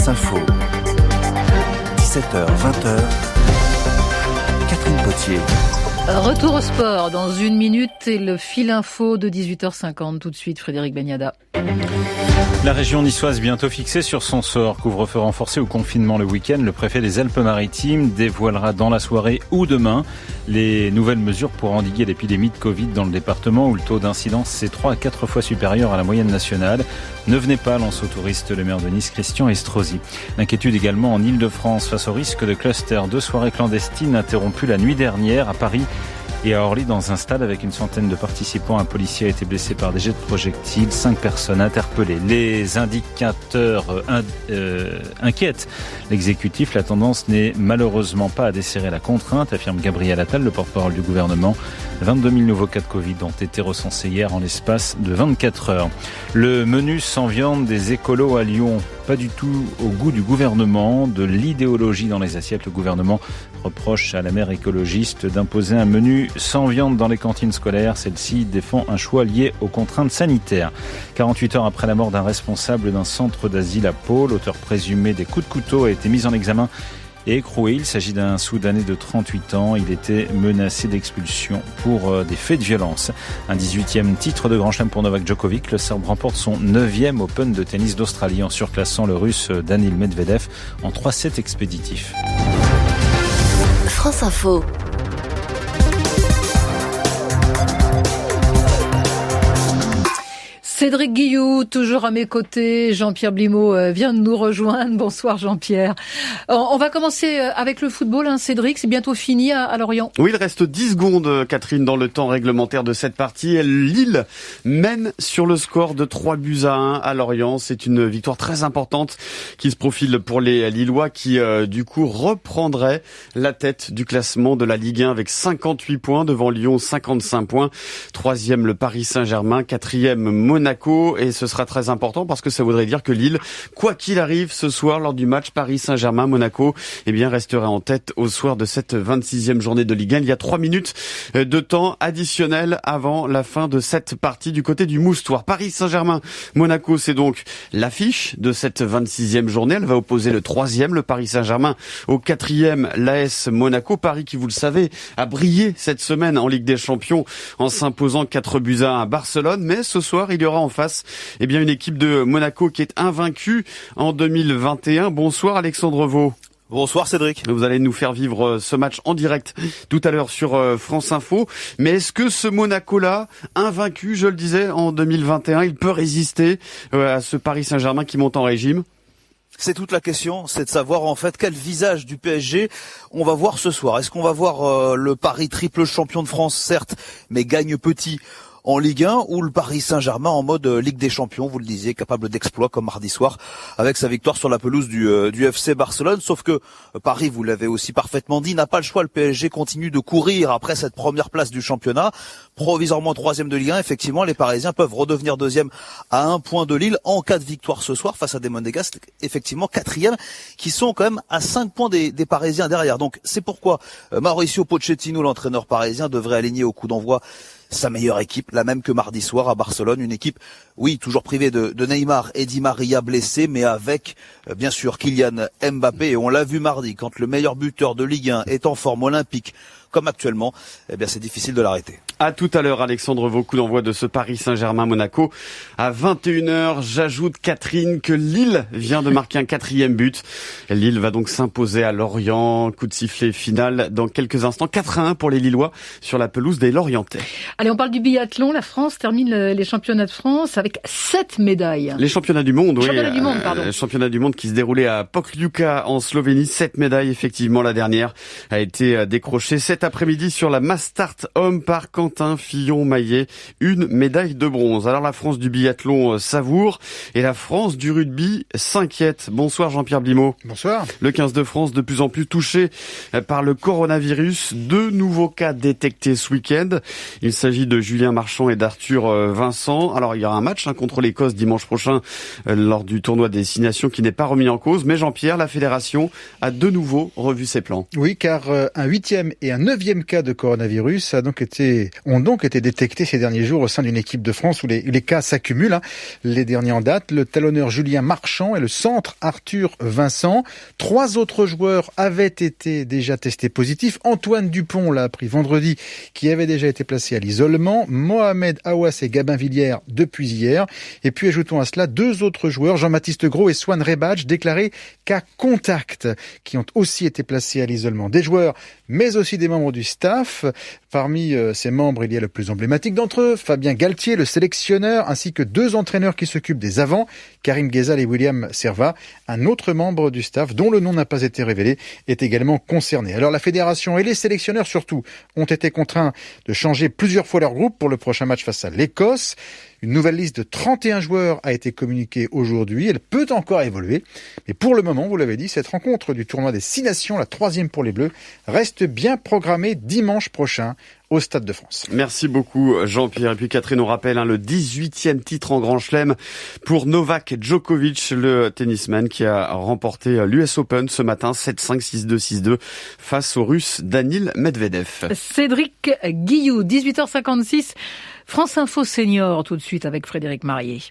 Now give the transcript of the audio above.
France Info, 17h, 20h, Catherine Potier. Retour au sport dans une minute et le fil info de 18h50. Tout de suite, Frédéric Beniada. La région niçoise bientôt fixée sur son sort. Couvre-feu renforcé ou confinement le week-end. Le préfet des Alpes-Maritimes dévoilera dans la soirée ou demain les nouvelles mesures pour endiguer l'épidémie de Covid dans le département où le taux d'incidence est 3 à 4 fois supérieur à la moyenne nationale. Ne venez pas, lance aux touristes le maire de Nice, Christian Estrosi. L'inquiétude également en Ile-de-France face au risque de cluster. 2 soirées clandestines interrompues la nuit dernière à Paris et à Orly dans un stade avec une centaine de participants. Un policier a été blessé par des jets de projectiles, 5 personnes interpellées. Les indicateurs inquiètent l'exécutif. La tendance n'est malheureusement pas à desserrer la contrainte, affirme Gabriel Attal, le porte-parole du gouvernement. 22 000 nouveaux cas de Covid ont été recensés hier en l'espace de 24 heures. Le menu sans viande des écolos à Lyon, pas du tout au goût du gouvernement, de l'idéologie dans les assiettes. Le gouvernement reproche à la maire écologiste d'imposer un menu sans viande dans les cantines scolaires. Celle-ci défend un choix lié aux contraintes sanitaires. 48 heures après la mort d'un responsable d'un centre d'asile à Pau, l'auteur présumé des coups de couteau a été mis en examen et écroué. Il s'agit d'un Soudanais de 38 ans. Il était menacé d'expulsion pour des faits de violence. Un 18e titre de Grand Chelem pour Novak Djokovic. Le Serbe remporte son 9e Open de tennis d'Australie en surclassant le Russe Daniil Medvedev en 3-7 expéditifs. France Info. Cédric Guilloux, toujours à mes côtés. Jean-Pierre Blimaud vient de nous rejoindre. Bonsoir Jean-Pierre. On va commencer avec le football, hein, Cédric. C'est bientôt fini à Lorient. Oui, il reste 10 secondes, Catherine, dans le temps réglementaire de cette partie. Lille mène sur le score de 3-1 à Lorient. C'est une victoire très importante qui se profile pour les Lillois qui, du coup, reprendraient la tête du classement de la Ligue 1 avec 58 points devant Lyon, 55 points. 3e, le Paris Saint-Germain. 4e, Monaco. Et ce sera très important parce que ça voudrait dire que Lille, quoi qu'il arrive ce soir lors du match Paris Saint-Germain-Monaco, eh bien restera en tête au soir de cette 26e journée de Ligue 1. Il y a 3 minutes de temps additionnel avant la fin de cette partie du côté du Moustoir. Paris Saint-Germain-Monaco, c'est donc l'affiche de cette 26e journée. Elle va opposer le 3e, le Paris Saint-Germain, au 4e, l'AS Monaco. Paris qui, vous le savez, a brillé cette semaine en Ligue des Champions en s'imposant 4-1 à Barcelone. Mais ce soir, il y aura en face une équipe de Monaco qui est invaincue en 2021. Bonsoir Alexandre Vaux. Bonsoir Cédric. Vous allez nous faire vivre ce match en direct tout à l'heure sur France Info. Mais est-ce que ce Monaco-là, invaincu, je le disais, en 2021, il peut résister à ce Paris Saint-Germain qui monte en régime ? C'est toute la question, c'est de savoir en fait quel visage du PSG on va voir ce soir. Est-ce qu'on va voir le Paris triple champion de France, certes, mais gagne petit en Ligue 1, ou le Paris Saint-Germain en mode Ligue des Champions, vous le disiez, capable d'exploits comme mardi soir avec sa victoire sur la pelouse du FC Barcelone. Sauf que Paris, vous l'avez aussi parfaitement dit, n'a pas le choix. Le PSG continue de courir après cette première place du championnat, provisoirement 3e de Ligue 1. Effectivement, les Parisiens peuvent redevenir 2e à 1 point de Lille en cas de victoire ce soir face à des Monégasques, effectivement 4e, qui sont quand même à 5 points des Parisiens derrière. Donc c'est pourquoi Mauricio Pochettino, l'entraîneur parisien, devrait aligner au coup d'envoi sa meilleure équipe, la même que mardi soir à Barcelone, une équipe, oui, toujours privée de Neymar et Di Maria blessés, mais avec, bien sûr, Kylian Mbappé, et on l'a vu mardi, quand le meilleur buteur de Ligue 1 est en forme olympique, comme actuellement, eh bien c'est difficile de l'arrêter. À tout à l'heure, Alexandre Vaux, coup d'envoi de ce Paris Saint-Germain-Monaco. À 21h, j'ajoute, Catherine, que Lille vient de marquer un 4e but. Lille va donc s'imposer à Lorient. Coup de sifflet final dans quelques instants. 4-1 pour les Lillois sur la pelouse des Lorientais. Allez, on parle du biathlon. La France termine les championnats de France avec 7 médailles. Les championnats du monde, oui. Les championnats du monde qui se déroulaient à Pokljuka en Slovénie. 7 médailles, effectivement. La dernière a été décrochée cet après-midi sur la Mass Start homme par Quentin Fillon-Maillet, une médaille de bronze. Alors la France du biathlon savoure et la France du rugby s'inquiète. Bonsoir Jean-Pierre Blimaud. Bonsoir. Le 15 de France de plus en plus touché par le coronavirus. 2 nouveaux cas détectés ce week-end. Il s'agit de Julien Marchand et d'Arthur Vincent. Alors il y aura un match contre l'Écosse dimanche prochain lors du tournoi des 6 nations qui n'est pas remis en cause. Mais Jean-Pierre, la fédération a de nouveau revu ses plans. Oui, car un 8e et un 9e cas de coronavirus ont donc été détectés ces derniers jours au sein d'une équipe de France où les cas s'accumulent. Les derniers en date, le talonneur Julien Marchand et le centre Arthur Vincent. 3 autres joueurs avaient été déjà testés positifs. Antoine Dupont l'a appris vendredi, qui avait déjà été placé à l'isolement. Mohamed Aouas et Gabin Villiers depuis hier. Et puis ajoutons à cela 2 autres joueurs, Jean-Baptiste Gros et Swan Rebadge, déclarés cas contact, qui ont aussi été placés à l'isolement. Des joueurs, mais aussi des membres du staff. Parmi ces membres, il y a le plus emblématique d'entre eux, Fabien Galtier, le sélectionneur, ainsi que 2 entraîneurs qui s'occupent des avants, Karim Ghezal et William Servat. Un autre membre du staff, dont le nom n'a pas été révélé, est également concerné. Alors la fédération et les sélectionneurs surtout ont été contraints de changer plusieurs fois leur groupe pour le prochain match face à l'Écosse. Une nouvelle liste de 31 joueurs a été communiquée aujourd'hui. Elle peut encore évoluer. Mais pour le moment, vous l'avez dit, cette rencontre du tournoi des 6 nations, la 3e pour les Bleus, reste bien programmée dimanche prochain au Stade de France. Merci beaucoup Jean-Pierre. Et puis Catherine, on rappelle le 18e titre en Grand Chelem pour Novak Djokovic, le tennisman qui a remporté l'US Open ce matin, 7-5, 6-2, 6-2 face au Russe Danil Medvedev. Cédric Guillou, 18h56, France Info Senior tout de suite avec Frédéric Marié.